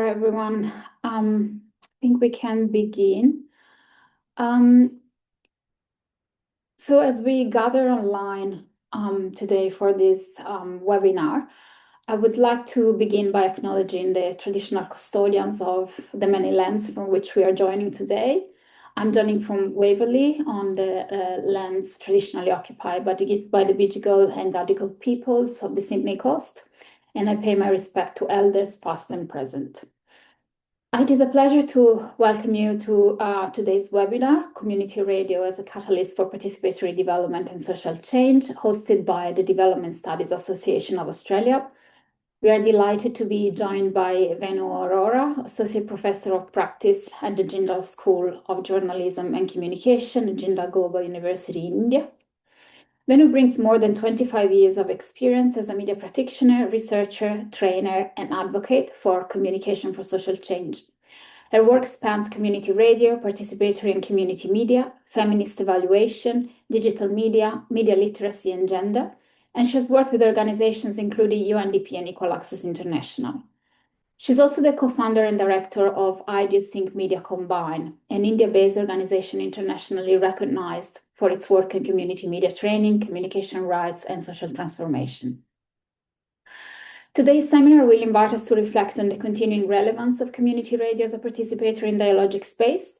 everyone. I think we can begin. So as we gather online today for this webinar, I would like to begin by acknowledging the traditional custodians of the many lands from which we are joining today. I'm joining from Waverley on the lands traditionally occupied by the Bidjigal and Gadigal peoples of the Sydney coast, and I pay my respect to elders past and present. It is a pleasure to welcome you to today's webinar, Community Radio as a Catalyst for Participatory Development and Social Change, hosted by the Development Studies Association of Australia. We are delighted to be joined by Venu Arora, Associate Professor of Practice at the Jindal School of Journalism and Communication at Jindal Global University in India. Venu brings more than 25 years of experience as a media practitioner, researcher, trainer, and advocate for communication for social change. Her work spans community radio, participatory and community media, feminist evaluation, digital media, media literacy, and gender, and she has worked with organizations including UNDP and Equal Access International. She's also the co-founder and director of IdeaSync Media Combine, an India-based organization internationally recognized for its work in community media training, communication rights, and social transformation. Today's seminar will invite us to reflect on the continuing relevance of community radio as a participatory and dialogic space,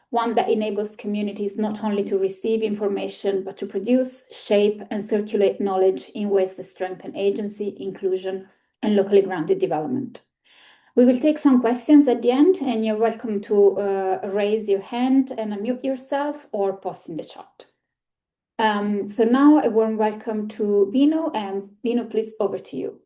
one that enables communities not only to receive information, but to produce, shape, and circulate knowledge in ways that strengthen agency, inclusion, and locally grounded development. We will take some questions at the end, and you're welcome to raise your hand and unmute yourself or post in the chat. So now a warm welcome to Venu, and Venu, please, over to you.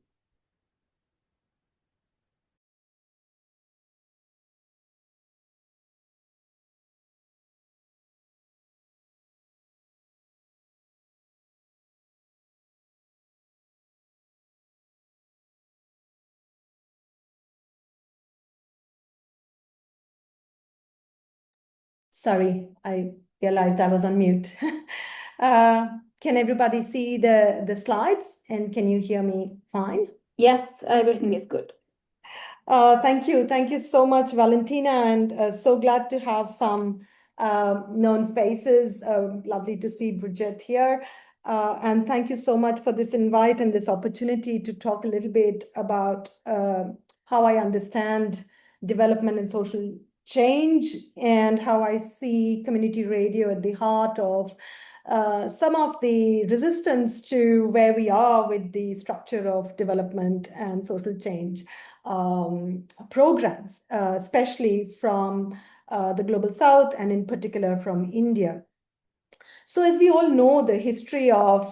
Sorry, I realized I was on mute. Can everybody see the slides, and can you hear me fine? Yes, everything is good. Thank you. Thank you so much, Valentina, and so glad to have some known faces. Lovely to see Bridget here. And thank you so much for this invite and this opportunity to talk a little bit about how I understand development and social change and how I see community radio at the heart of some of the resistance to where we are with the structure of development and social change programs, especially from the Global South and in particular from India. So as we all know, the history of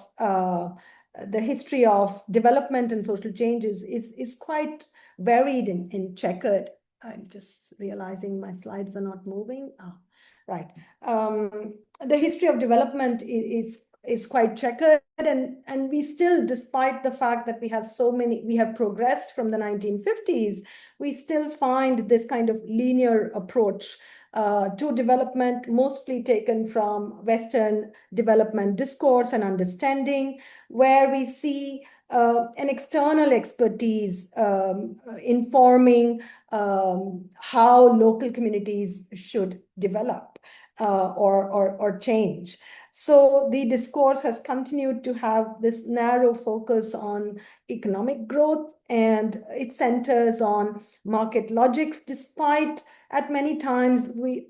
development and social changes is quite varied and checkered. I'm just realizing my slides are not moving. Oh, right. The history of development is quite checkered, and we still, despite the fact that we have progressed from the 1950s, we still find this kind of linear approach to development, mostly taken from Western development discourse and understanding, where we see an external expertise informing how local communities should develop or change. So the discourse has continued to have this narrow focus on economic growth, and it centers on market logics, despite at many times we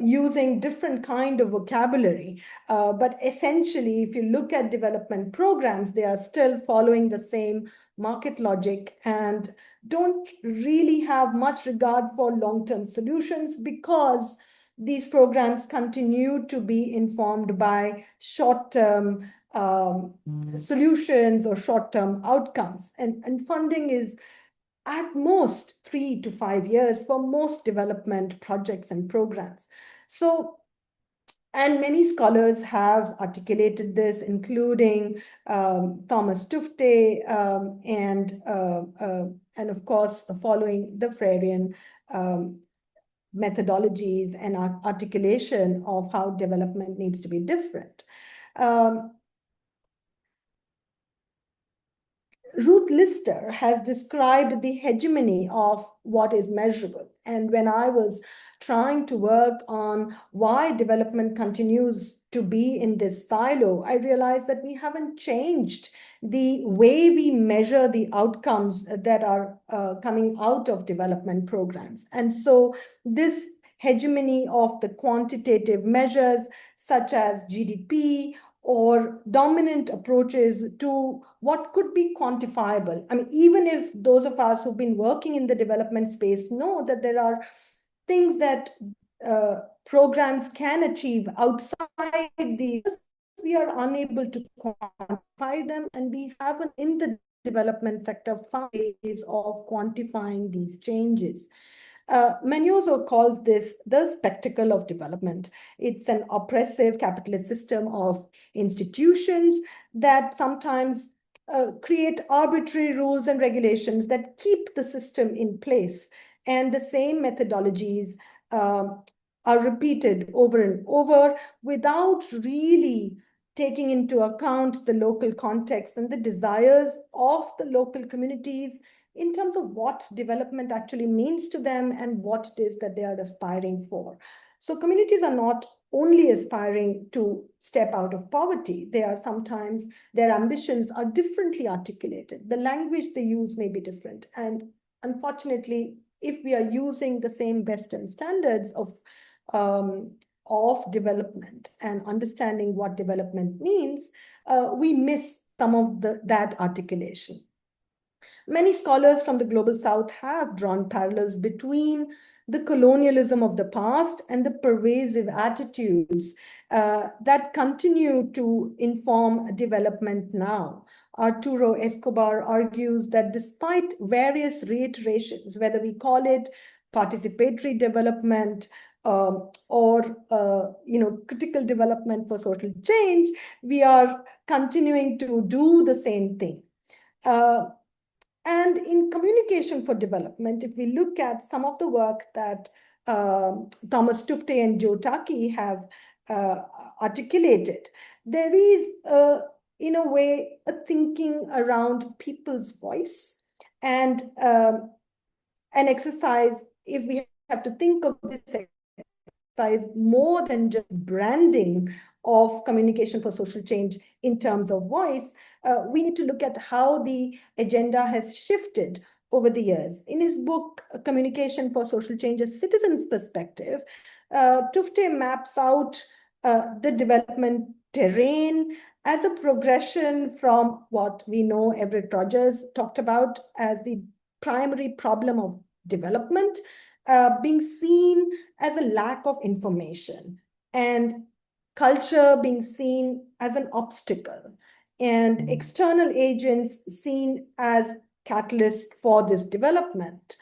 using different kind of vocabulary. But essentially, if you look at development programs, they are still following the same market logic and don't really have much regard for long-term solutions, because these programs continue to be informed by short-term solutions or short-term outcomes. And funding is at most 3 to 5 years for most development projects and programs. So, and many scholars have articulated this, including Thomas Tufte and of course, following the Freirean methodologies and articulation of how development needs to be different. Ruth Lister has described the hegemony of what is measurable. And when I was trying to work on why development continues to be in this silo, I realized that we haven't changed the way we measure the outcomes that are coming out of development programs. And so this hegemony of the quantitative measures such as GDP or dominant approaches to what could be quantifiable. I mean, even if those of us who've been working in the development space know that there are things that programs can achieve outside these, we are unable to quantify them, and we haven't in the development sector found ways of quantifying these changes. Manioso calls this the spectacle of development. It's an oppressive capitalist system of institutions that sometimes create arbitrary rules and regulations that keep the system in place. And the same methodologies are repeated over and over without really taking into account the local context and the desires of the local communities in terms of what development actually means to them and what it is that they are aspiring for. So communities are not only aspiring to step out of poverty, they are sometimes, their ambitions are differently articulated. The language they use may be different. And unfortunately, if we are using the same Western standards of development and understanding what development means, we miss some of that articulation. Many scholars from the global south have drawn parallels between the colonialism of the past and the pervasive attitudes that continue to inform development now. Arturo Escobar argues that despite various reiterations, whether we call it participatory development or critical development for social change, we are continuing to do the same thing. And in communication for development, if we look at some of the work that Thomas Tufte and Joe Taki have articulated, there is, in a way, a thinking around people's voice and an exercise, if we have to think of this exercise more than just branding of communication for social change in terms of voice, we need to look at how the agenda has shifted over the years. In his book, Communication for Social Change, a Citizen's Perspective, Tufte maps out the development terrain as a progression from what we know Everett Rogers talked about as the primary problem of development, being seen as a lack of information, and culture being seen as an obstacle, and external agents seen as catalysts for this development.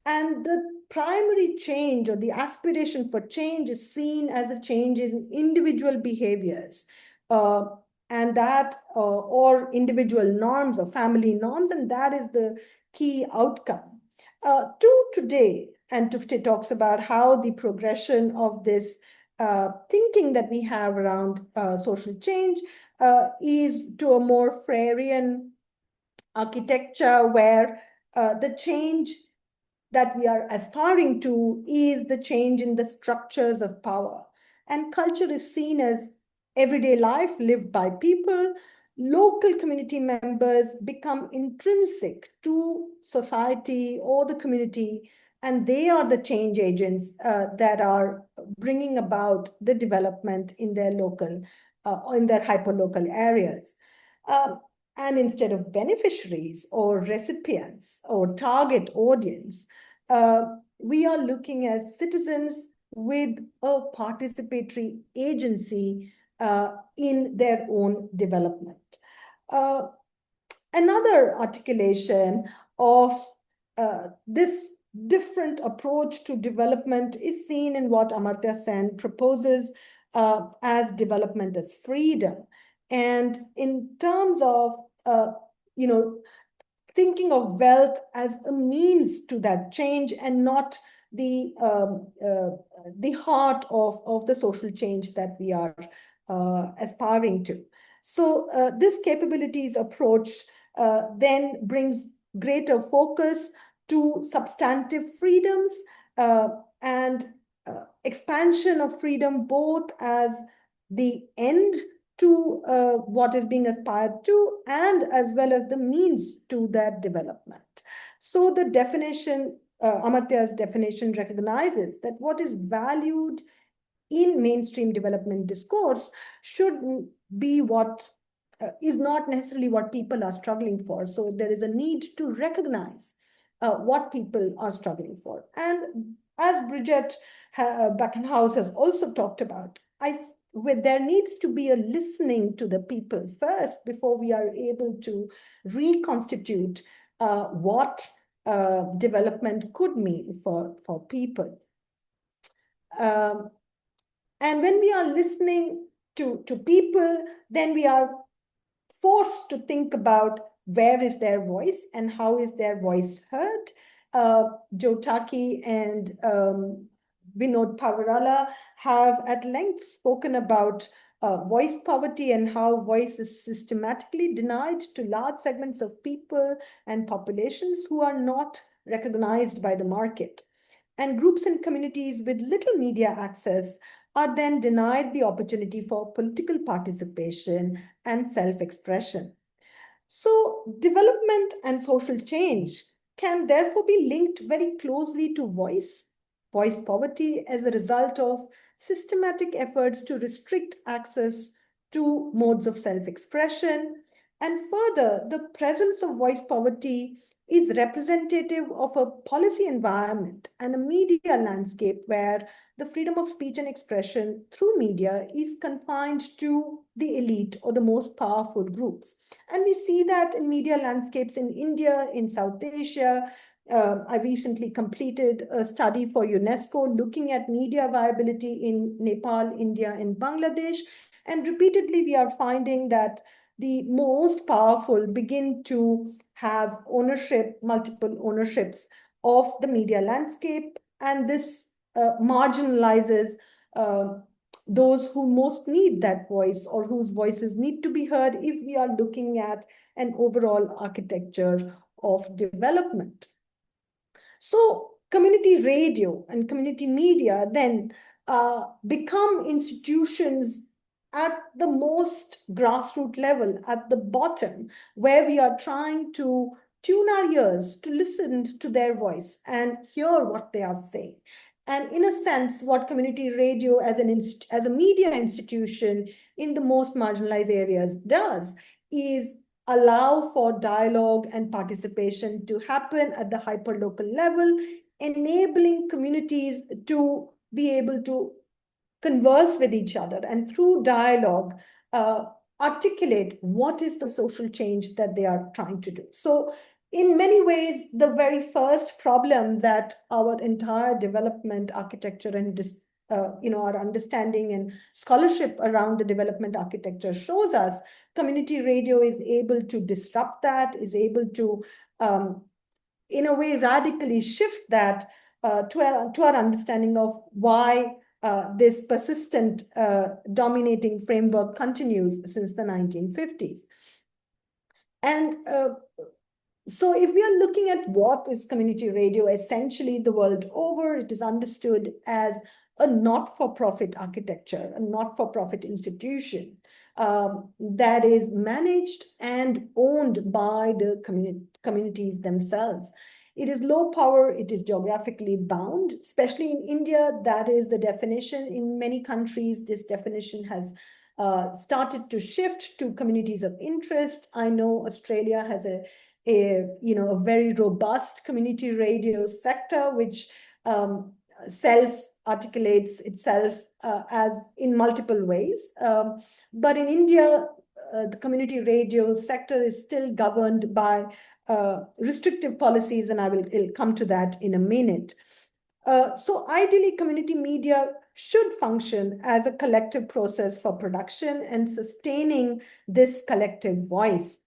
And the primary change or the aspiration for change is seen as a change in individual behaviors and that or individual norms or family norms, and that is the key outcome. To today, and Tufte talks about how the progression of this thinking that we have around social change is to a more Freirean architecture where the change that we are aspiring to is the change in the structures of power. And culture is seen as everyday life lived by people. Local community members become intrinsic to society or the community, and they are the change agents that are bringing about the development in their local, in their hyperlocal areas. And instead of beneficiaries or recipients or target audience, we are looking at citizens with a participatory agency in their own development. Another articulation of this different approach to development is seen in what Amartya Sen proposes as development as freedom. And in terms of, thinking of wealth as a means to that change and not the heart of the social change that we are aspiring to. So this capabilities approach then brings greater focus to substantive freedoms and expansion of freedom, both as the end to what is being aspired to, and as well as the means to that development. So the definition, Amartya's definition, recognizes that what is valued in mainstream development discourse should be what is not necessarily what people are struggling for. So there is a need to recognize what people are struggling for. And as Bridget Buckenhouse has also talked about, there needs to be a listening to the people first before we are able to reconstitute what development could mean for people. And when we are listening to people, then we are forced to think about where is their voice and how is their voice heard. Joe Taki and Vinod Pavarala have at length spoken about voice poverty and how voice is systematically denied to large segments of people and populations who are not recognized by the market. And groups and communities with little media access are then denied the opportunity for political participation and self-expression. So development and social change can therefore be linked very closely to voice poverty as a result of systematic efforts to restrict access to modes of self-expression. And further, the presence of voice poverty is representative of a policy environment and a media landscape where the freedom of speech and expression through media is confined to the elite or the most powerful groups. And we see that in media landscapes in India, in South Asia. I recently completed a study for UNESCO looking at media viability in Nepal, India, and Bangladesh. And repeatedly, we are finding that the most powerful begin to have ownership, multiple ownerships of the media landscape. And this marginalizes those who most need that voice or whose voices need to be heard if we are looking at an overall architecture of development. So community radio and community media then become institutions at the most grassroots level, at the bottom, where we are trying to tune our ears to listen to their voice and hear what they are saying. And in a sense, what community radio as a media institution in the most marginalized areas does is allow for dialogue and participation to happen at the hyperlocal level, enabling communities to be able to converse with each other and through dialogue, articulate what is the social change that they are trying to do. So in many ways, the very first problem that our entire development architecture and our understanding and scholarship around the development architecture shows us, community radio is able to disrupt that, is able to, in a way, radically shift that to our understanding of why this persistent dominating framework continues since the 1950s. And so if we are looking at what is community radio, essentially the world over, it is understood as a not-for-profit architecture, a not-for-profit institution that is managed and owned by the communities themselves. It is low power, it is geographically bound, especially in India. That is the definition. In many countries, this definition has started to shift to communities of interest. I know Australia has a very robust community radio sector, which self-articulates itself as in multiple ways. But in India, the community radio sector is still governed by restrictive policies, and I'll come to that in a minute. So ideally, community media should function as a collective process for production and sustaining this collective voice.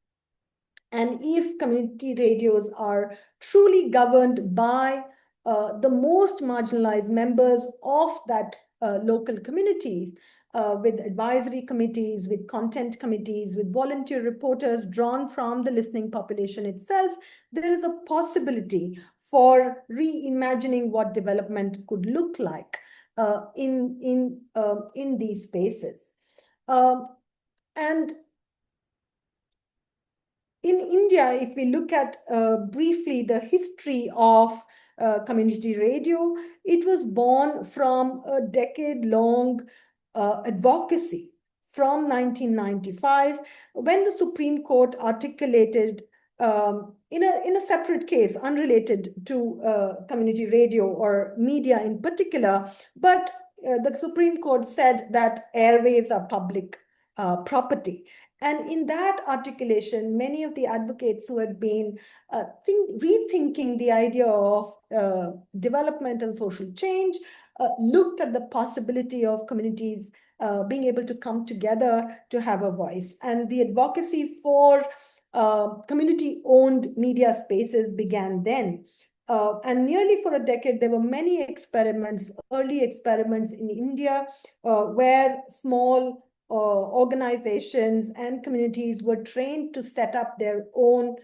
And if community radios are truly governed by the most marginalized members of that local community, with advisory committees, with content committees, with volunteer reporters drawn from the listening population itself, there is a possibility for reimagining what development could look like in these spaces. And in India, if we look at briefly the history of community radio, it was born from a decade-long advocacy from 1995, when the Supreme Court articulated in a separate case, unrelated to community radio or media in particular, but the Supreme Court said that airwaves are public property. And in that articulation, many of the advocates who had been rethinking the idea of development and social change looked at the possibility of communities being able to come together to have a voice. And the advocacy for community-owned media spaces began then. And nearly for a decade, there were many experiments, early experiments in India, where small organizations and communities were trained to set up their own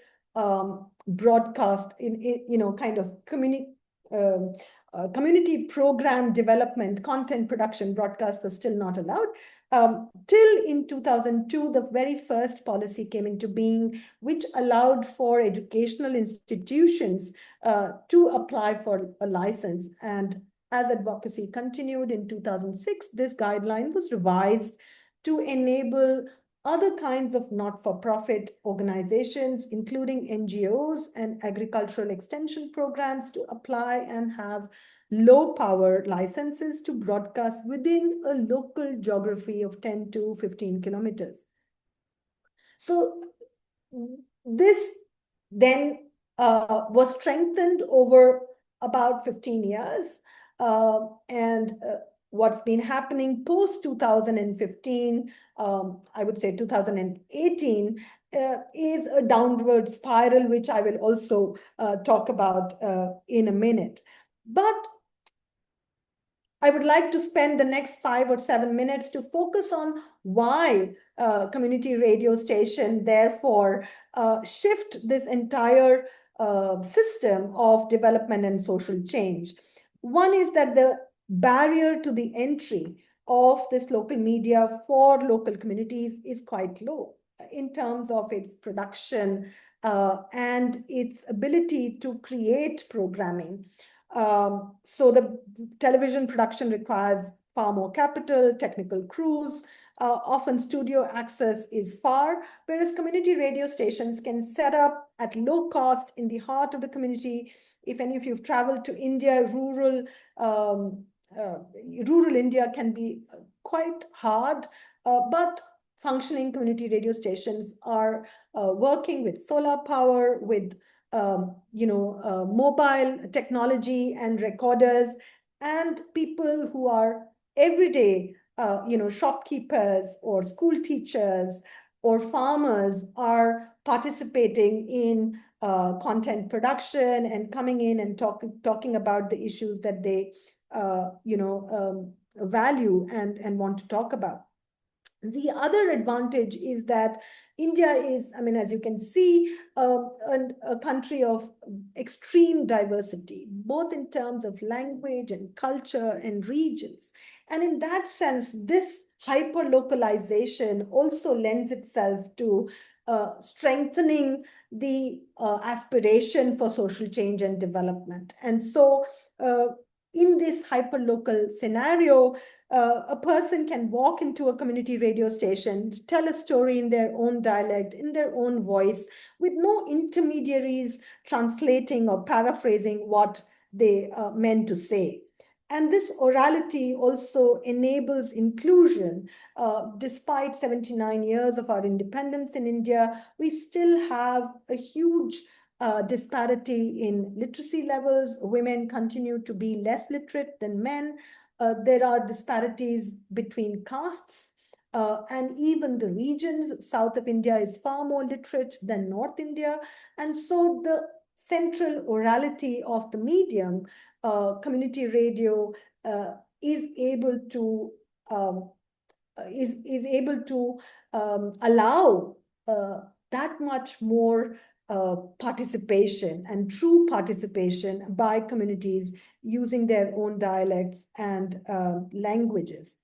broadcast kind of community program development, content production. Broadcast was still not allowed. Till in 2002, the very first policy came into being, which allowed for educational institutions to apply for a license. And as advocacy continued in 2006, this guideline was revised to enable other kinds of not-for-profit organizations, including NGOs and agricultural extension programs, to apply and have low-power licenses to broadcast within a local geography of 10 to 15 kilometers. So this then was strengthened over about 15 years. What's been happening post 2015, I would say 2018, is a downward spiral, which I will also talk about in a minute. But I would like to spend the next 5 or 7 minutes to focus on why community radio station, therefore, shift this entire system of development and social change. One is that the barrier to the entry of this local media for local communities is quite low in terms of its production and its ability to create programming. So the television production requires far more capital, technical crews, often studio access is far, whereas community radio stations can set up at low cost in the heart of the community. If any of you have traveled to India, rural India can be quite hard, but functioning community radio stations are working with solar power, with mobile technology and recorders, and people who are everyday, shopkeepers or school teachers or farmers are participating in content production and coming in and talking about the issues that they, value and want to talk about. The other advantage is that India is, as you can see, a country of extreme diversity, both in terms of language and culture and regions. And in that sense, this hyper-localization also lends itself to strengthening the aspiration for social change and development. And so in this hyper-local scenario, a person can walk into a community radio station, tell a story in their own dialect, in their own voice, with no intermediaries translating or paraphrasing what they meant to say. And this orality also enables inclusion. Despite 79 years of our independence in India, we still have a huge disparity in literacy levels. Women continue to be less literate than men. There are disparities between castes and even the regions. South of India is far more literate than North India. And so the central orality of the medium, community radio, is able to is able to allow that much more participation and true participation by communities using their own dialects and languages.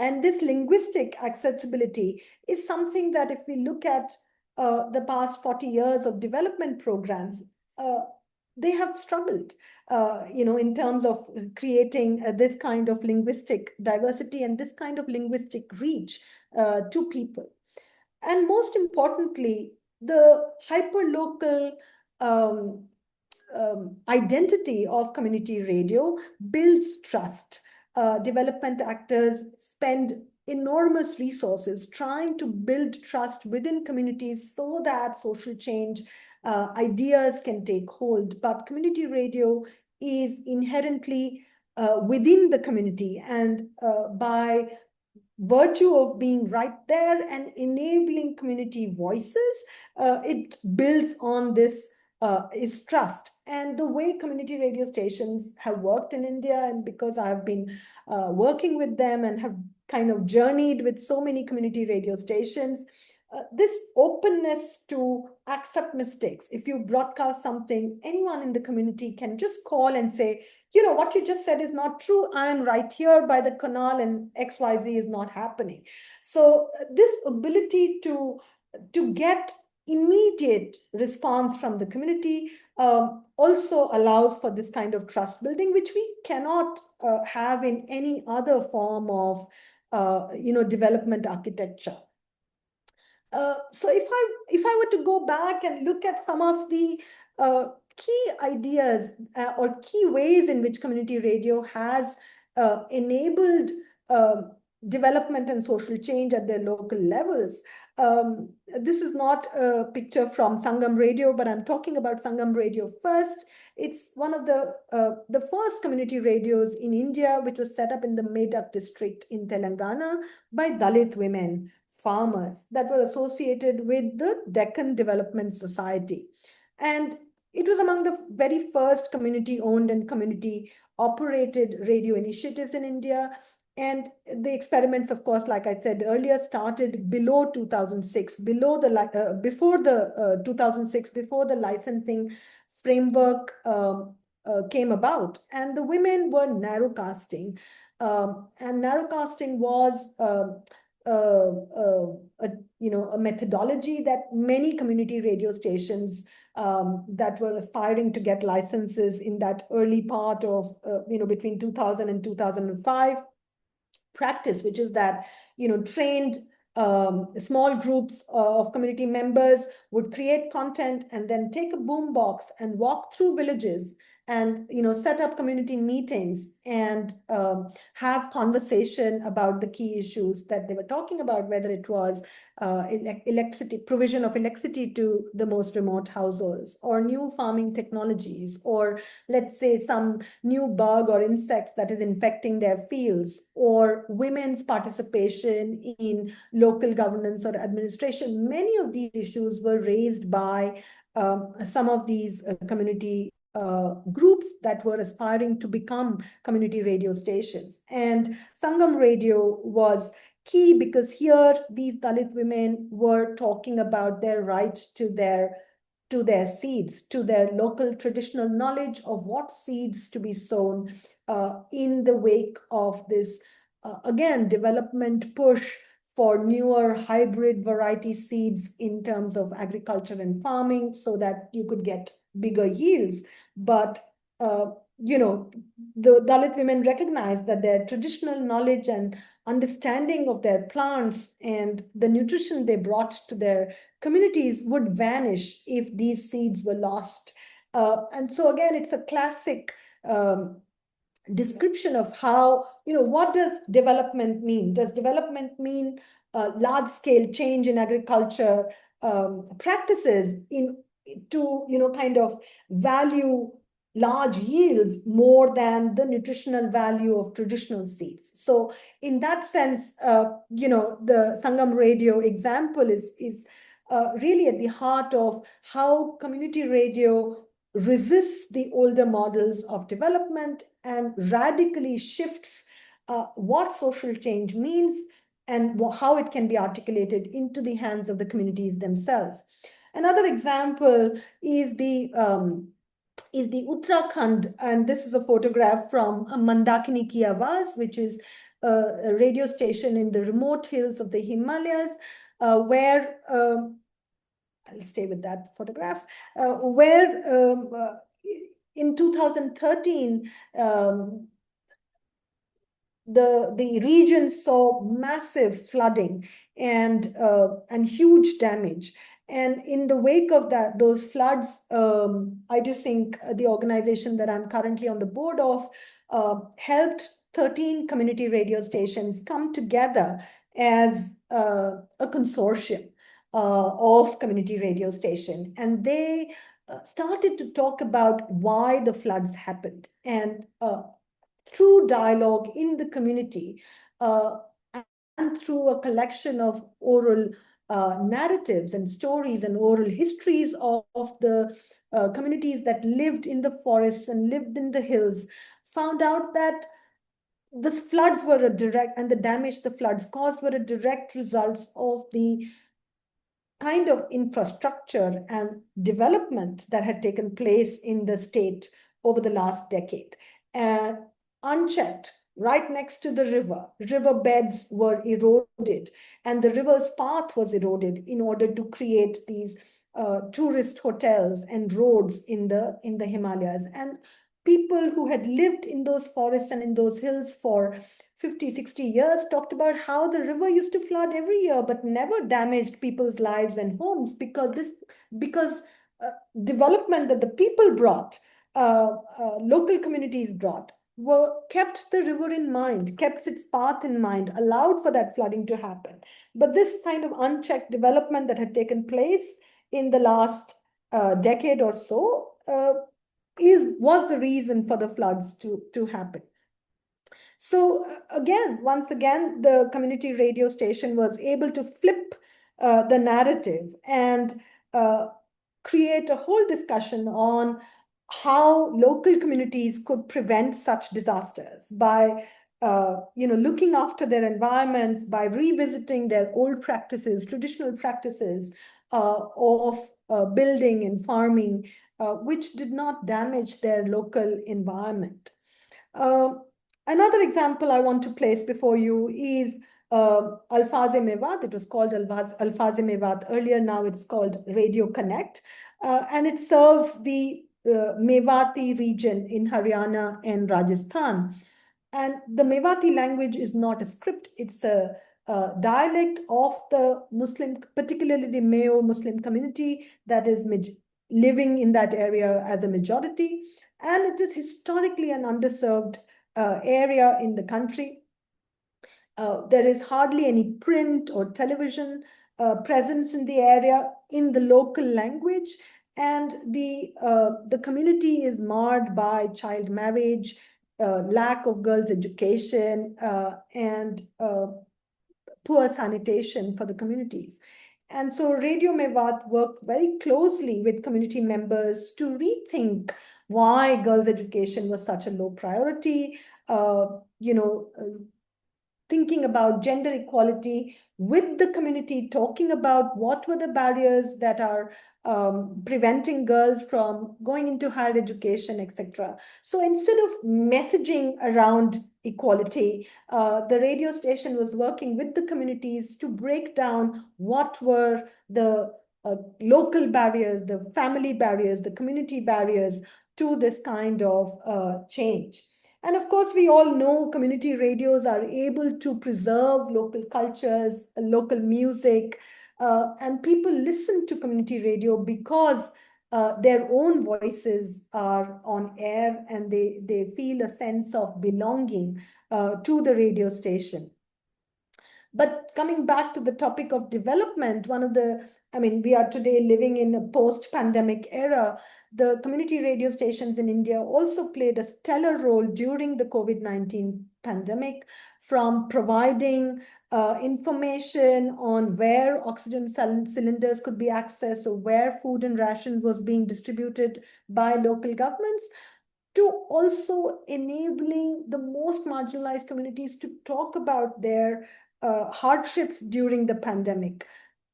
And this linguistic accessibility is something that if we look at the past 40 years of development programs, they have struggled, in terms of creating this kind of linguistic diversity and this kind of linguistic reach to people. And most importantly, the hyperlocal identity of community radio builds trust. Development actors spend enormous resources trying to build trust within communities so that social change ideas can take hold. But community radio is inherently within the community, and by virtue of being right there and enabling community voices, it builds on this is trust. And the way community radio stations have worked in India, and because I've been working with them and have kind of journeyed with so many community radio stations, this openness to accept mistakes. If you broadcast something, anyone in the community can just call and say, what you just said is not true. I am right here by the canal and XYZ is not happening. So this ability to get immediate response from the community also allows for this kind of trust building, which we cannot have in any other form of development architecture. So if I were to go back and look at some of the key ideas or key ways in which community radio has enabled development and social change at their local levels. This is not a picture from Sangam Radio, but I'm talking about Sangam Radio first. It's one of the first community radios in India, which was set up in the Medak district in Telangana by Dalit women farmers that were associated with the Deccan Development Society. And it was among the very first community-owned and community-operated radio initiatives in India. And the experiments, of course, like I said earlier, started below 2006, before the 2006, before the licensing framework came about. And the women were narrowcasting. And narrowcasting was a methodology that many community radio stations that were aspiring to get licenses in that early part of, between 2000 and 2005 practice, which is that, trained small groups of community members would create content and then take a boom box and walk through villages and set up community meetings and have conversation about the key issues that they were talking about, whether it was electricity, provision of electricity to the most remote households, or new farming technologies, or let's say some new bug or insects that is infecting their fields, or women's participation in local governance or administration. Many of these issues were raised by some of these community groups that were aspiring to become community radio stations. And Sangam Radio was key because here these Dalit women were talking about their right to their seeds, to their local traditional knowledge of what seeds to be sown in the wake of this, again, development push for newer hybrid variety seeds in terms of agriculture and farming so that you could get bigger yields. But, the Dalit women recognized that their traditional knowledge and understanding of their plants and the nutrition they brought to their communities would vanish if these seeds were lost. And so again, it's a classic description of how, what does development mean? Does development mean large-scale change in agriculture practices to kind of value large yields more than the nutritional value of traditional seeds? So in that sense, the Sangam Radio example is really at the heart of how community radio resists the older models of development and radically shifts what social change means and how it can be articulated into the hands of the communities themselves. Another example is the Uttarakhand, and this is a photograph from Mandakini Ki Awaaz, which is a radio station in the remote hills of the Himalayas, where I'll stay with that photograph, where in 2013, the region saw massive flooding and huge damage. And in the wake of those floods, I just think the organization that I'm currently on the board of helped 13 community radio stations come together as a consortium of community radio station. And they started to talk about why the floods happened. And through dialogue in the community and through a collection of oral narratives and stories and oral histories of the communities that lived in the forests and lived in the hills, found out that the floods were a direct, and the damage the floods caused were a direct results of the kind of infrastructure and development that had taken place in the state over the last decade. Unchecked, right next to the river beds were eroded, and the river's path was eroded in order to create these tourist hotels and roads in the Himalayas. And people who had lived in those forests and in those hills for 50, 60 years talked about how the river used to flood every year, but never damaged people's lives and homes because development that the people brought, local communities brought, kept the river in mind, kept its path in mind, allowed for that flooding to happen. But this kind of unchecked development that had taken place in the last decade or so was the reason for the floods to happen. So once again, the community radio station was able to flip the narrative and create a whole discussion on how local communities could prevent such disasters by looking after their environments, by revisiting their old practices, traditional practices of building and farming, which did not damage their local environment. Another example I want to place before you is Alfaze Mewat. It was called Alfaze Mewat earlier. Now it's called Radio Connect. And it serves the Mewati region in Haryana and Rajasthan. And the Mewati language is not a script. It's a dialect of the Muslim, particularly the Mayo Muslim community that is living in that area as a majority. And it is historically an underserved area in the country. There is hardly any print or television presence in the area in the local language, and the community is marred by child marriage, lack of girls' education, and poor sanitation for the communities. And so Radio Mewat worked very closely with community members to rethink why girls' education was such a low priority, thinking about gender equality with the community, talking about what were the barriers that are preventing girls from going into higher education, etc. So instead of messaging around equality, the radio station was working with the communities to break down what were the local barriers, the family barriers, the community barriers to this kind of change. And of course, we all know community radios are able to preserve local cultures, local music, and people listen to community radio because their own voices are on air and they feel a sense of belonging to the radio station. But coming back to the topic of development, we are today living in a post-pandemic era. The community radio stations in India also played a stellar role during the COVID-19 pandemic, from providing information on where oxygen cylinders could be accessed or where food and rations was being distributed by local governments, to also enabling the most marginalized communities to talk about their hardships during the pandemic.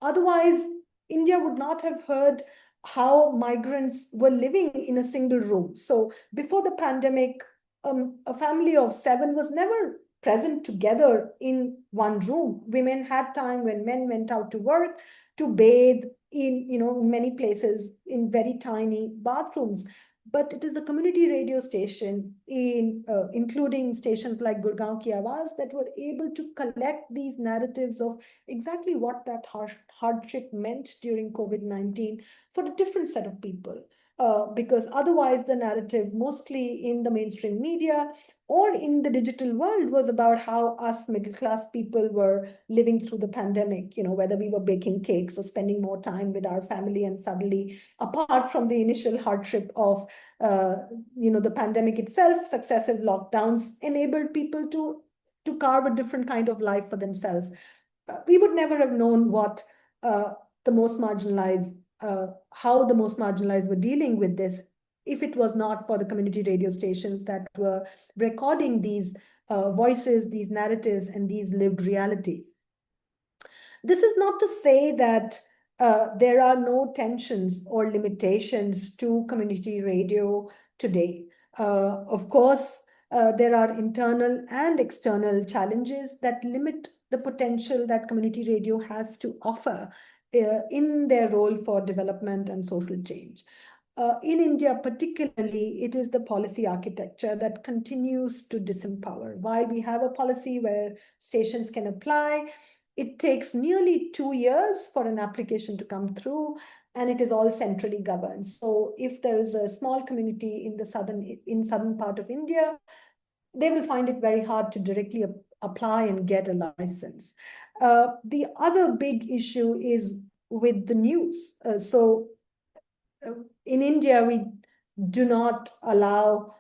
Otherwise, India would not have heard how migrants were living in a single room. So before the pandemic, a family of 7 was never present together in one room. Women had time when men went out to work to bathe in, many places in very tiny bathrooms. But it is a community radio station, including stations like Gurgaon Ki Awaaz, that were able to collect these narratives of exactly what that hardship meant during COVID-19 for a different set of people. Because otherwise the narrative, mostly in the mainstream media or in the digital world, was about how us middle class people were living through the pandemic, whether we were baking cakes or spending more time with our family, and suddenly, apart from the initial hardship of the pandemic itself, successive lockdowns enabled people to carve a different kind of life for themselves. We would never have known what the most marginalized, how the most marginalized were dealing with this if it was not for the community radio stations that were recording these voices, these narratives, and these lived realities. This is not to say that there are no tensions or limitations to community radio today. Of course, there are internal and external challenges that limit the potential that community radio has to offer in their role for development and social change. In India, particularly, it is the policy architecture that continues to disempower. While we have a policy where stations can apply, it takes nearly 2 years for an application to come through, and it is all centrally governed. So if there is a small community in the southern part of India, they will find it very hard to directly apply and get a license. The other big issue is with the news. In India, we do not allow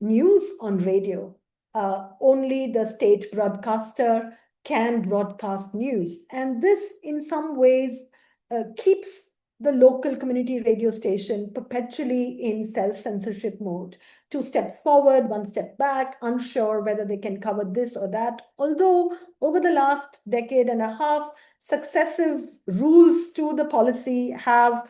news on radio. Only the state broadcaster can broadcast news. And this, in some ways, keeps the local community radio station perpetually in self-censorship mode. 2 steps forward, 1 step back, unsure whether they can cover this or that. Although over the last decade and a half, successive rules to the policy have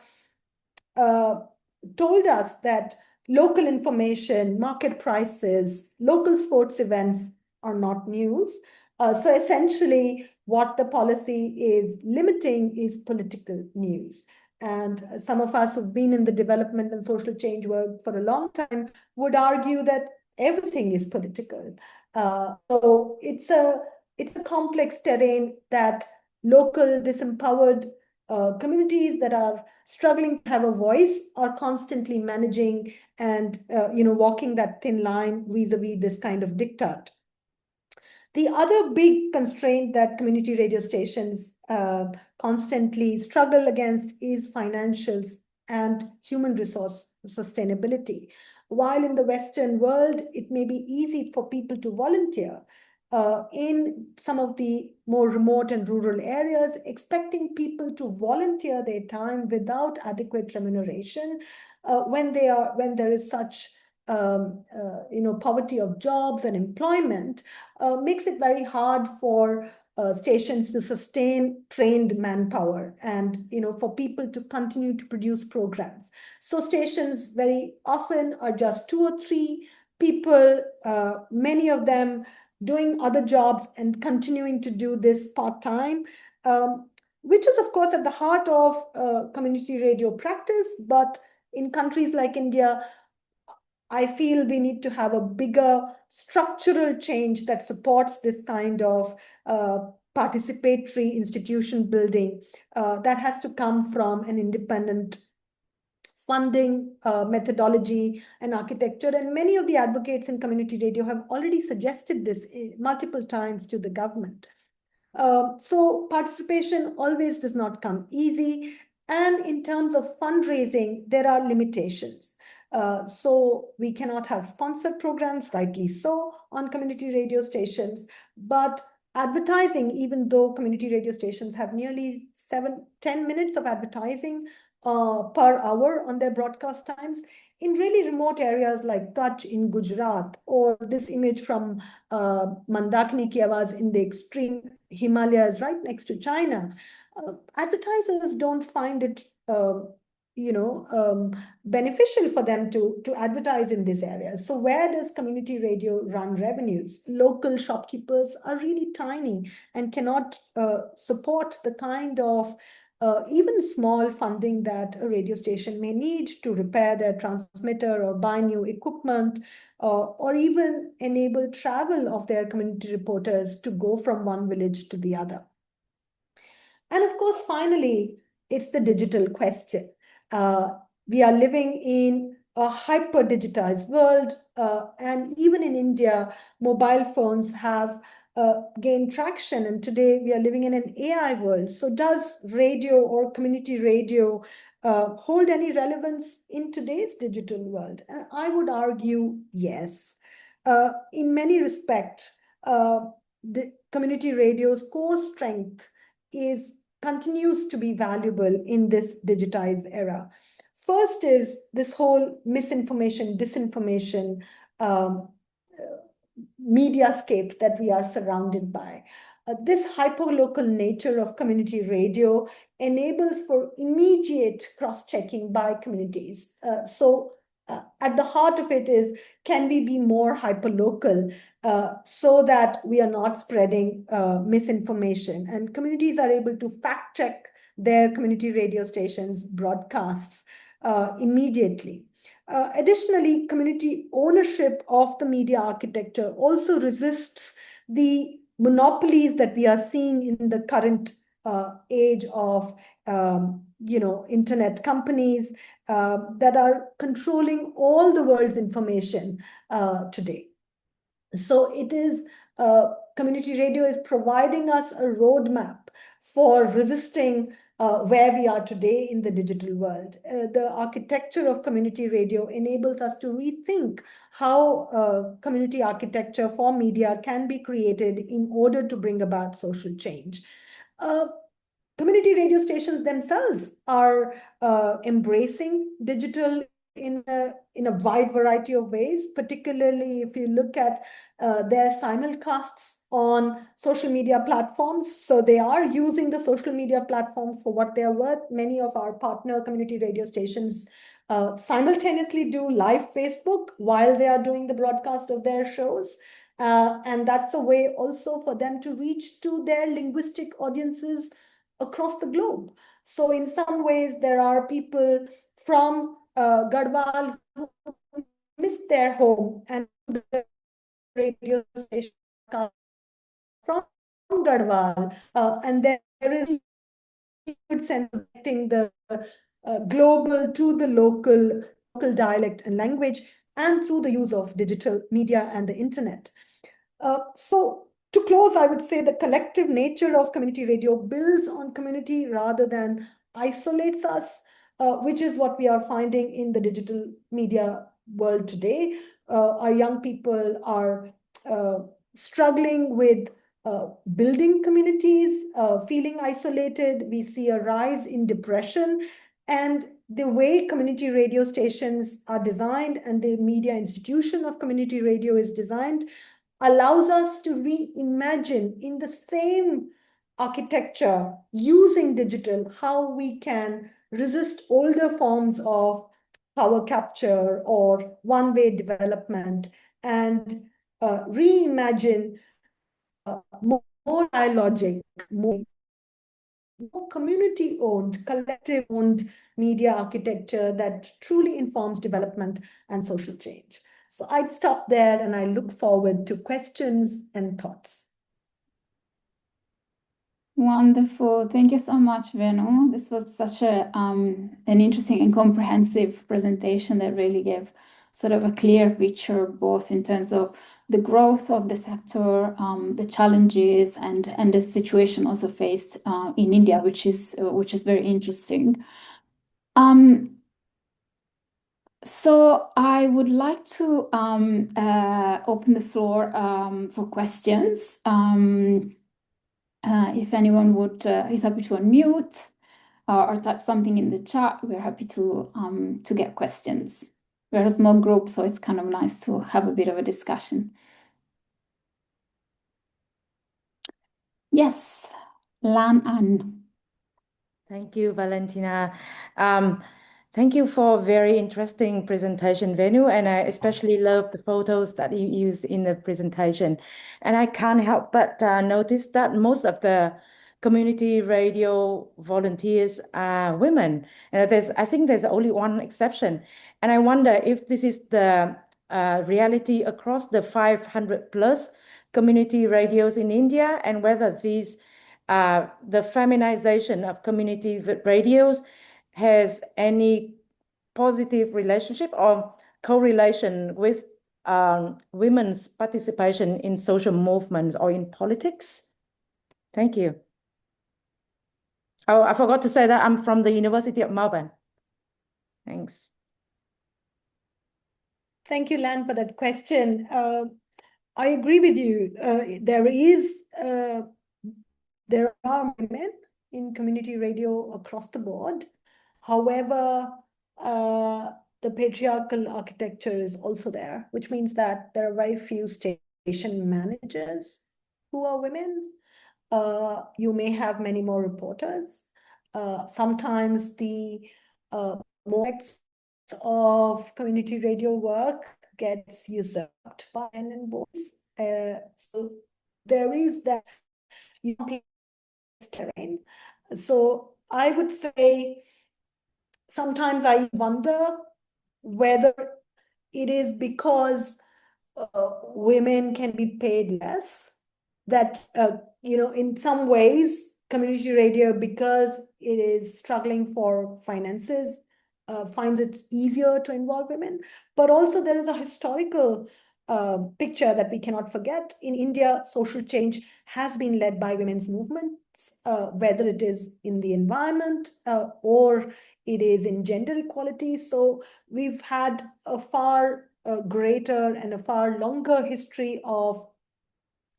told us that local information, market prices, local sports events are not news. So essentially, what the policy is limiting is political news. And some of us who've been in the development and social change work for a long time would argue that everything is political. So it's a complex terrain that local disempowered communities that are struggling to have a voice are constantly managing and walking that thin line vis-a-vis this kind of diktat. The other big constraint that community radio stations constantly struggle against is financials and human resource sustainability. While in the Western world, it may be easy for people to volunteer, in some of the more remote and rural areas, expecting people to volunteer their time without adequate remuneration, when there is such poverty of jobs and employment, makes it very hard for stations to sustain trained manpower and for people to continue to produce programs. So stations very often are just 2 or 3 people, many of them doing other jobs and continuing to do this part-time, which is, of course, at the heart of community radio practice. But in countries like India, I feel we need to have a bigger structural change that supports this kind of participatory institution building that has to come from an independent funding, methodology, and architecture. And many of the advocates in community radio have already suggested this multiple times to the government. So participation always does not come easy. And in terms of fundraising, there are limitations. So we cannot have sponsored programs, rightly so, on community radio stations. But advertising, even though community radio stations have nearly 7-10 minutes of advertising per hour on their broadcast times, in really remote areas like Kutch in Gujarat, or this image from Mandakini ki Awaaz in the extreme Himalayas right next to China, advertisers don't find it beneficial for them to advertise in these areas. So where does community radio run revenues? Local shopkeepers are really tiny and cannot support the kind of even small funding that a radio station may need to repair their transmitter or buy new equipment, or even enable travel of their community reporters to go from one village to the other. And of course, finally, it's the digital question. We are living in a hyper digitized world, and even in India, mobile phones have gained traction, and today we are living in an AI world. So does radio or community radio hold any relevance in today's digital world? And I would argue yes. In many respects, the community radio's core strength is continues to be valuable in this digitized era. First is this whole misinformation, disinformation mediascape that we are surrounded by. This hyperlocal nature of community radio enables for immediate cross-checking by communities. At the heart of it is, can we be more hyperlocal so that we are not spreading misinformation? And communities are able to fact check their community radio stations' broadcasts immediately. Additionally, community ownership of the media architecture also resists the monopolies that we are seeing in the current age of internet companies that are controlling all the world's information today. So it is community radio is providing us a roadmap for resisting where we are today in the digital world. The architecture of community radio enables us to rethink how community architecture for media can be created in order to bring about social change. Community radio stations themselves are embracing digital in a wide variety of ways, particularly if you look at their simulcasts on social media platforms. So they are using the social media platforms for what they're worth. Many of our partner community radio stations simultaneously do live Facebook while they are doing the broadcast of their shows. And that's a way also for them to reach to their linguistic audiences across the globe. So in some ways, there are people from Garhwal who missed their home and the radio station from Garhwal, and there is a good sense of connecting the global to the local dialect and language, and through the use of digital media and the internet. So to close, I would say the collective nature of community radio builds on community rather than isolates us, which is what we are finding in the digital media world today. Our young people are struggling with building communities, feeling isolated. We see a rise in depression, and the way community radio stations are designed and the media institution of community radio is designed allows us to reimagine in the same architecture using digital how we can resist older forms of power capture or one-way development and reimagine more dialogic, more community-owned, collective-owned media architecture that truly informs development and social change. So I'd stop there and I look forward to questions and thoughts. Wonderful. Thank you so much, Venu. This was such an interesting and comprehensive presentation that really gave sort of a clear picture, both in terms of the growth of the sector, the challenges, and the situation also faced in India, which is very interesting. So I would like to open the floor for questions. If anyone is happy to unmute or type something in the chat, we're happy to get questions. we're a small group, so it's kind of nice to have a bit of a discussion. Yes, Lan An. Thank you, Valentina. Thank you for a very interesting presentation, Venu, and I especially love the photos that you used in the presentation. And I can't help but notice that most of the community radio volunteers are women. And I think there's only one exception. And I wonder if this is the reality across the 500 plus community radios in India, and whether the feminization of community radios has any positive relationship or correlation with women's participation in social movements or in politics? Thank you. Oh, I forgot to say that I'm from the University of Melbourne. Thanks. Thank you, Lan, for that question. I agree with you. There are women in community radio across the board. However, the patriarchal architecture is also there, which means that there are very few station managers who are women. You may have many more reporters. Sometimes the more of community radio work gets usurped by men and boys. So there is that terrain. So I would say sometimes I wonder whether it is because women can be paid less, that in some ways community radio, because it is struggling for finances, finds it easier to involve women. But also there is a historical picture that we cannot forget. In India, social change has been led by women's movements, whether it is in the environment or it is in gender equality. So we've had a far greater and a far longer history of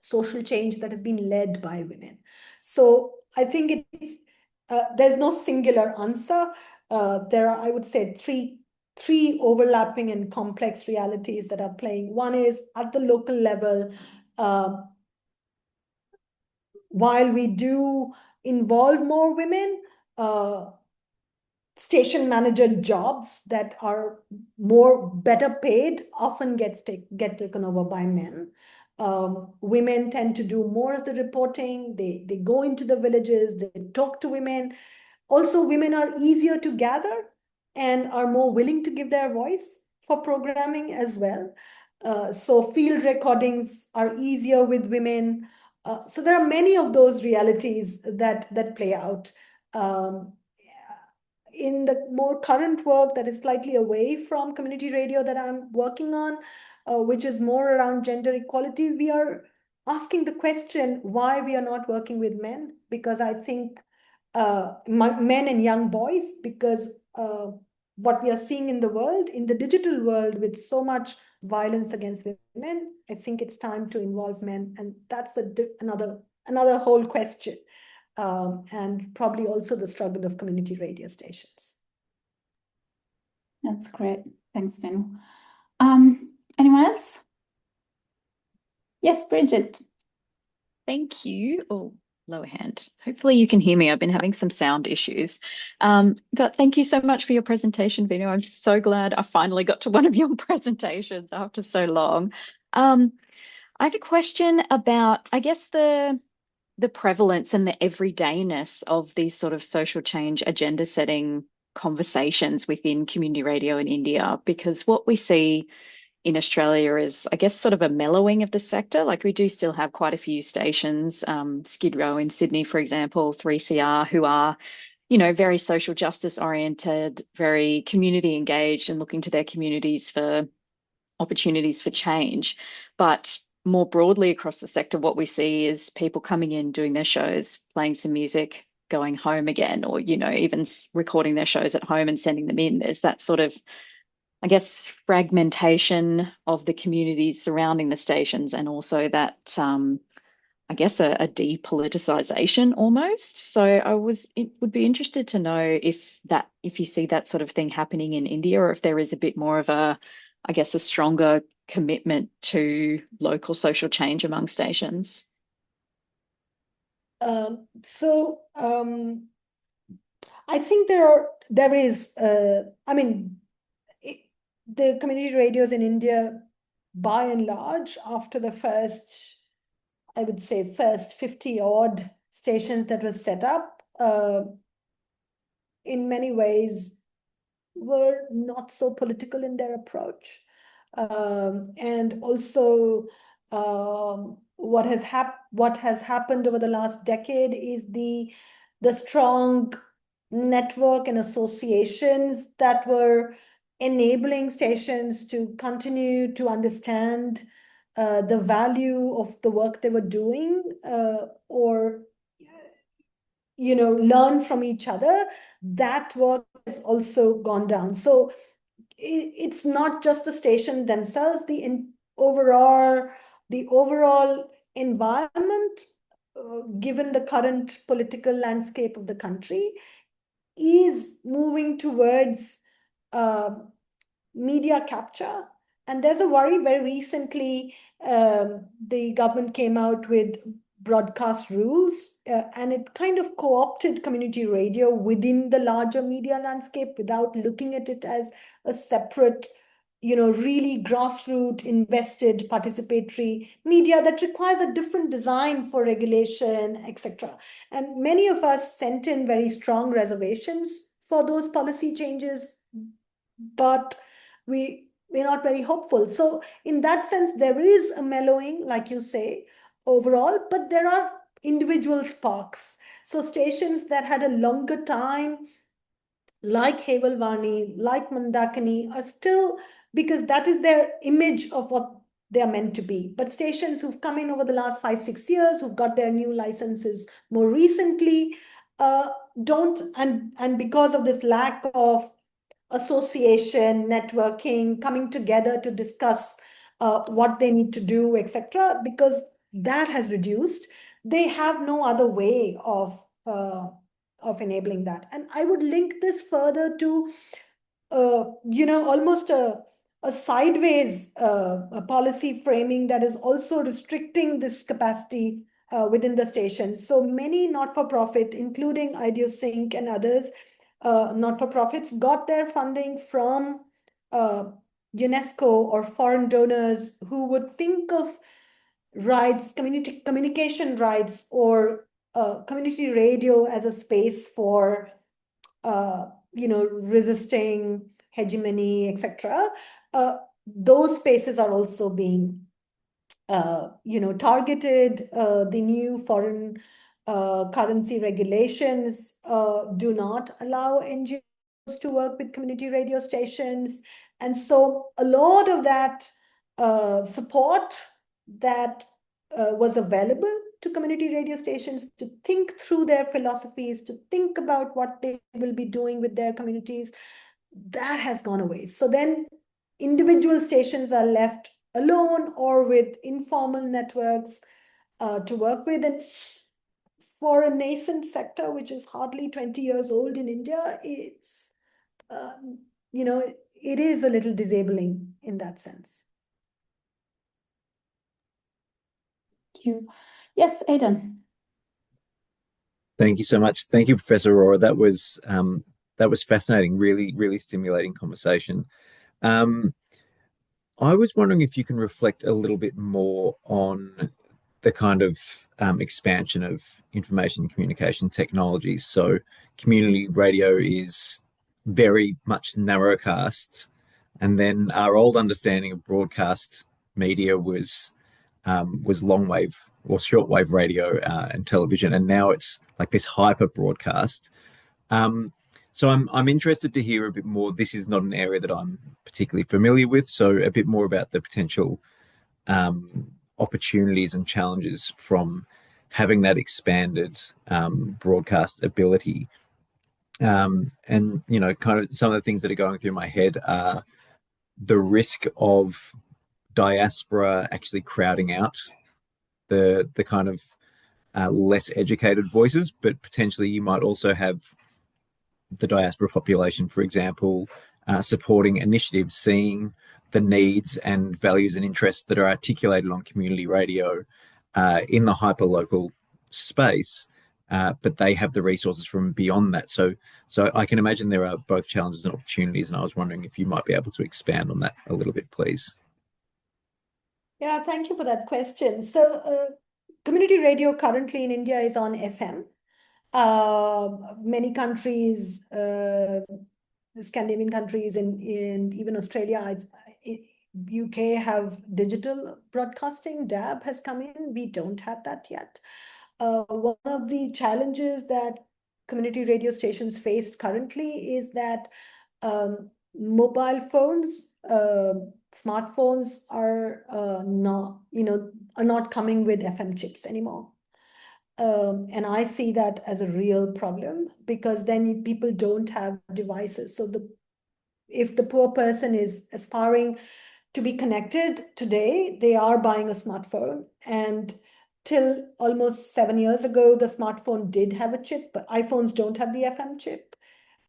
social change that has been led by women. So I think there's no singular answer. There are, I would say, three overlapping and complex realities that are playing. One is at the local level, while we do involve more women, station manager jobs that are better paid often get taken over by men. Women tend to do more of the reporting. They go into the villages, they talk to women. Also, women are easier to gather and are more willing to give their voice for programming as well. So field recordings are easier with women. So there are many of those realities that play out. In the more current work that is slightly away from community radio that I'm working on, which is more around gender equality, we are asking the question why we are not working with men, because I think men and young boys, because what we are seeing in the world, in the digital world, with so much violence against women, I think it's time to involve men, and that's another whole question. And probably also the struggle of community radio stations. That's great. Thanks, Venu. Anyone else? Yes, Bridget. Thank you. Oh, lower hand. Hopefully you can hear me. I've been having some sound issues. But thank you so much for your presentation, Venu. I'm so glad I finally got to one of your presentations after so long. I have a question about, I guess, the prevalence and the everydayness of these sort of social change agenda setting conversations within community radio in India, because what we see in Australia is, I guess, sort of a mellowing of the sector. Like we do still have quite a few stations, Skid Row in Sydney, for example, 3CR, who are, very social justice oriented, very community engaged and looking to their communities for opportunities for change. But more broadly across the sector, what we see is people coming in, doing their shows, playing some music, going home again, or, even recording their shows at home and sending them in. There's that sort of, I guess, fragmentation of the communities surrounding the stations, and also that, I guess, a depoliticization almost. So it would be interested to know if you see that sort of thing happening in India, or if there is a bit more of I guess, a stronger commitment to local social change among stations. I think there is, I mean, the community radios in India, by and large, after the first, I would say, first 50 odd stations that was set up, in many ways were not so political in their approach. And also, what has happened over the last decade is the strong network and associations that were enabling stations to continue to understand the value of the work they were doing, or learn from each other. That work has also gone down. So it's not just the station themselves, overall environment, given the current political landscape of the country, is moving towards media capture. And there's a worry. Very recently, the government came out with broadcast rules, and it kind of co-opted community radio within the larger media landscape without looking at it as a separate, really grassroots invested participatory media that requires a different design for regulation, etc. And many of us sent in very strong reservations for those policy changes, but we're not very hopeful. So in that sense, there is a mellowing, like you say, overall, but there are individual sparks. So stations that had a longer time, like Hevalvani, like Mandakini, are still, because that is their image of what they are meant to be. But stations who've come in over the last 5-6 years, who've got their new licenses more recently, don't, and because of this lack of association, networking, coming together to discuss what they need to do, etc., because that has reduced, they have no other way of enabling that. And I would link this further to almost a sideways a policy framing that is also restricting this capacity within the station. So many not-for-profit, including IdeoSync and others, not-for-profits, got their funding from UNESCO or foreign donors who would think of rights, communication rights, or community radio as a space for resisting hegemony, etc. Those spaces are also being targeted. The new foreign currency regulations do not allow NGOs to work with community radio stations. And so a lot of that support that was available to community radio stations to think through their philosophies, to think about what they will be doing with their communities, that has gone away. So then individual stations are left alone or with informal networks to work with. And for a nascent sector, which is hardly 20 years old in India, it's, it is a little disabling in that sense. Thank you. Yes, Aidan. Thank you so much. Thank you, Professor Arora. That was fascinating. Really, really stimulating conversation. I was wondering if you can reflect a little bit more on the kind of expansion of information and communication technologies. So, community radio is very much narrowcast, and then our old understanding of broadcast media was long wave or shortwave radio and television, and now it's like this hyper broadcast. So I'm interested to hear a bit more. This is not an area that I'm particularly familiar with, so a bit more about the potential opportunities and challenges from having that expanded broadcast ability. And kind of some of the things that are going through my head are the risk of diaspora actually crowding out the kind of less educated voices, but potentially you might also have the diaspora population, for example, supporting initiatives, seeing the needs and values and interests that are articulated on community radio in the hyper-local space, but they have the resources from beyond that. So I can imagine there are both challenges and opportunities, and I was wondering if you might be able to expand on that a little bit, please. Yeah, thank you for that question. So community radio currently in India is on FM. Many countries, Scandinavian countries, and even Australia, UK have digital broadcasting. DAB has come in. We don't have that yet. One of the challenges that community radio stations faced currently is that mobile phones, smartphones are not coming with FM chips anymore. And I see that as a real problem, because then people don't have devices. So if the poor person is aspiring to be connected today, they are buying a smartphone. And till almost 7 years ago, the smartphone did have a chip, but iPhones don't have the FM chip.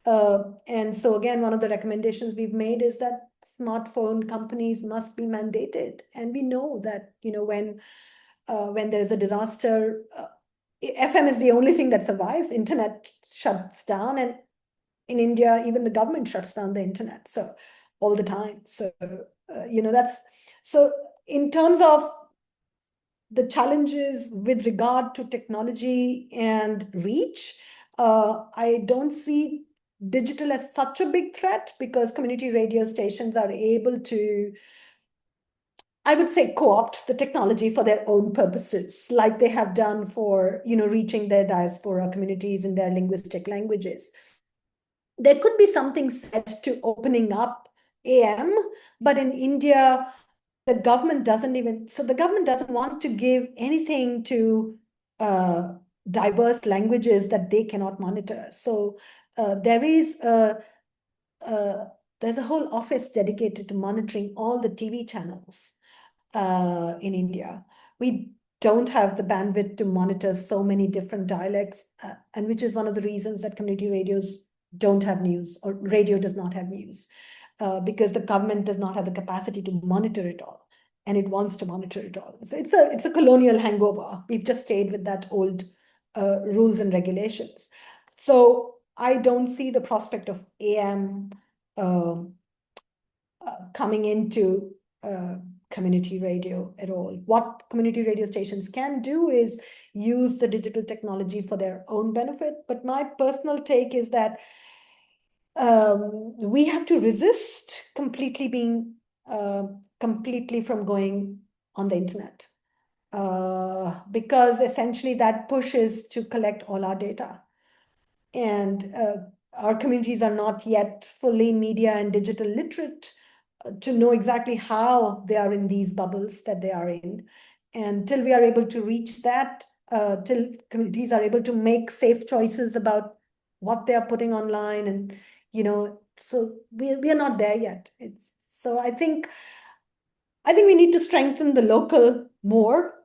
And so again, one of the recommendations we've made is that smartphone companies must be mandated. And we know that, when there's a disaster, FM is the only thing that survives. Internet shuts down, and in India, even the government shuts down the internet, so all the time. So that's so. In terms of the challenges with regard to technology and reach, I don't see digital as such a big threat, because community radio stations are able to, I would say, co-opt the technology for their own purposes, like they have done for, reaching their diaspora communities in their linguistic languages. There could be something said to opening up AM, but in India, the government doesn't want to give anything to diverse languages that they cannot monitor. So there's a whole office dedicated to monitoring all the TV channels in India. We don't have the bandwidth to monitor so many different dialects, and which is one of the reasons that community radios don't have news, or radio does not have news, because the government does not have the capacity to monitor it all, and it wants to monitor it all. So it's a colonial hangover. We've just stayed with that old rules and regulations. So I don't see the prospect of AM coming into community radio at all. What community radio stations can do is use the digital technology for their own benefit. But my personal take is that we have to resist completely from going on the internet, because essentially that pushes to collect all our data. And our communities are not yet fully media and digital literate to know exactly how they are in these bubbles that they are in. And till we are able to reach that, till communities are able to make safe choices about what they are putting online, and so we are not there yet. So I think we need to strengthen the local more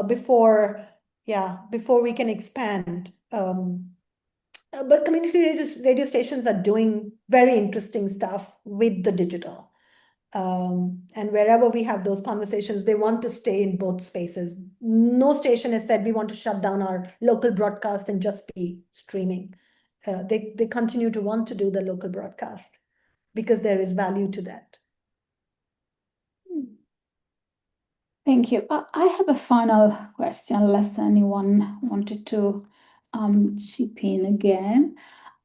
before we can expand. But community radio stations are doing very interesting stuff with the digital. And wherever we have those conversations, they want to stay in both spaces. No station has said we want to shut down our local broadcast and just be streaming. They continue to want to do the local broadcast because there is value to that. Thank you. I have a final question, unless anyone wanted to chip in again.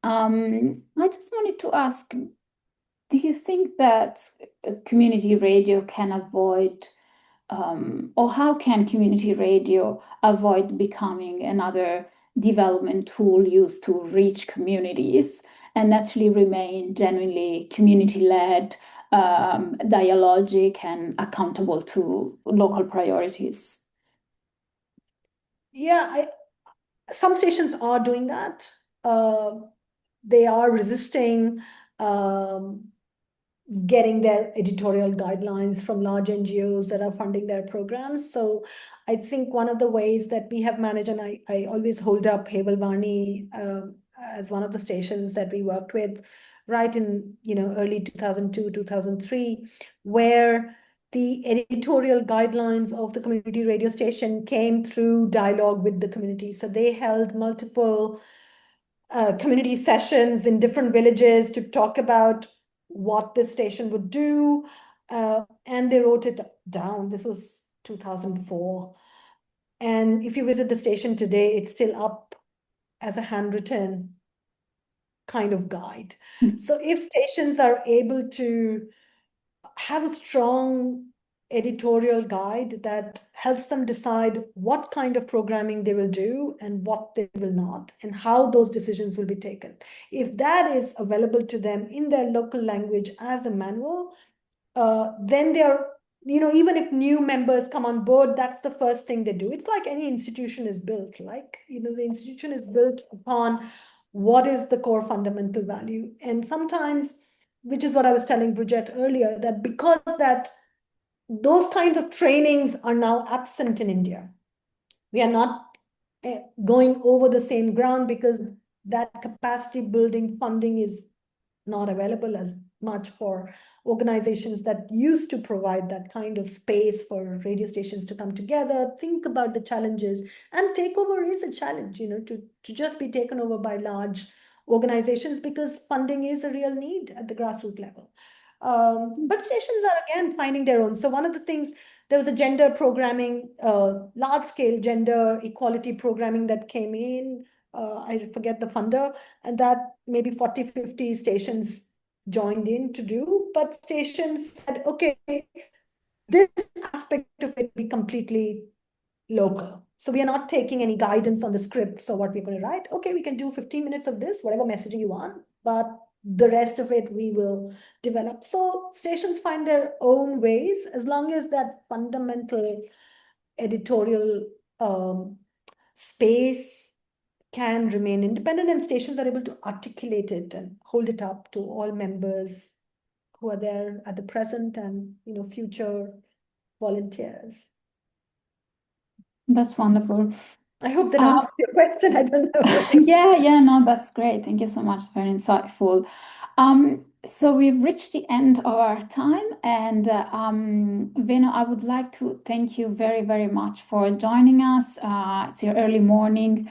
I just wanted to ask, do you think that community radio can avoid, or how can community radio avoid becoming another development tool used to reach communities and actually remain genuinely community-led, dialogic, and accountable to local priorities? Yeah, some stations are doing that. They are resisting getting their editorial guidelines from large NGOs that are funding their programs. So I think one of the ways that we have managed, and I always hold up Hebalwani as one of the stations that we worked with right in early 2002, 2003, where the editorial guidelines of the community radio station came through dialogue with the community. So they held multiple community sessions in different villages to talk about what this station would do, and they wrote it down. This was 2004. And if you visit the station today, it's still up as a handwritten kind of guide. So if stations are able to have a strong editorial guide that helps them decide what kind of programming they will do and what they will not, and how those decisions will be taken. If that is available to them in their local language as a manual, then they're, even if new members come on board, that's the first thing they do. It's like any institution is built, like, the institution is built upon what is the core fundamental value. And sometimes, which is what I was telling Bridget earlier, that because that those kinds of trainings are now absent in India. We are not going over the same ground because that capacity building funding is not available as much for organizations that used to provide that kind of space for radio stations to come together, think about the challenges. And takeover is a challenge, to just be taken over by large organizations, because funding is a real need at the grassroots level. But stations are again finding their own. So one of the things, there was a gender programming, large scale gender equality programming that came in. I forget the funder, and that maybe 40, 50 stations joined in to do, but stations said, okay, this aspect of it be completely local. So we are not taking any guidance on the script. So what we're going to write, okay, we can do 15 minutes of this, whatever messaging you want, but the rest of it we will develop. So stations find their own ways, as long as that fundamental editorial space can remain independent, and stations are able to articulate it and hold it up to all members who are there at the present and future volunteers. That's wonderful. I hope that answers your question. I don't know. Yeah, no, that's great. Thank you so much. Very insightful. So we've reached the end of our time, and Venu, I would like to thank you very, very much for joining us. It's your early morning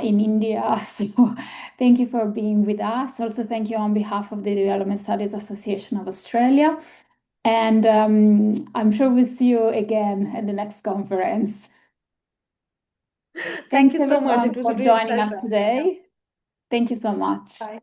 in India, so thank you for being with us. Also, thank you on behalf of the Development Studies Association of Australia, and I'm sure we'll see you again at the next conference. Thank you so much. everyone It was for a real joining us pleasure. today. Thank you so much. Bye.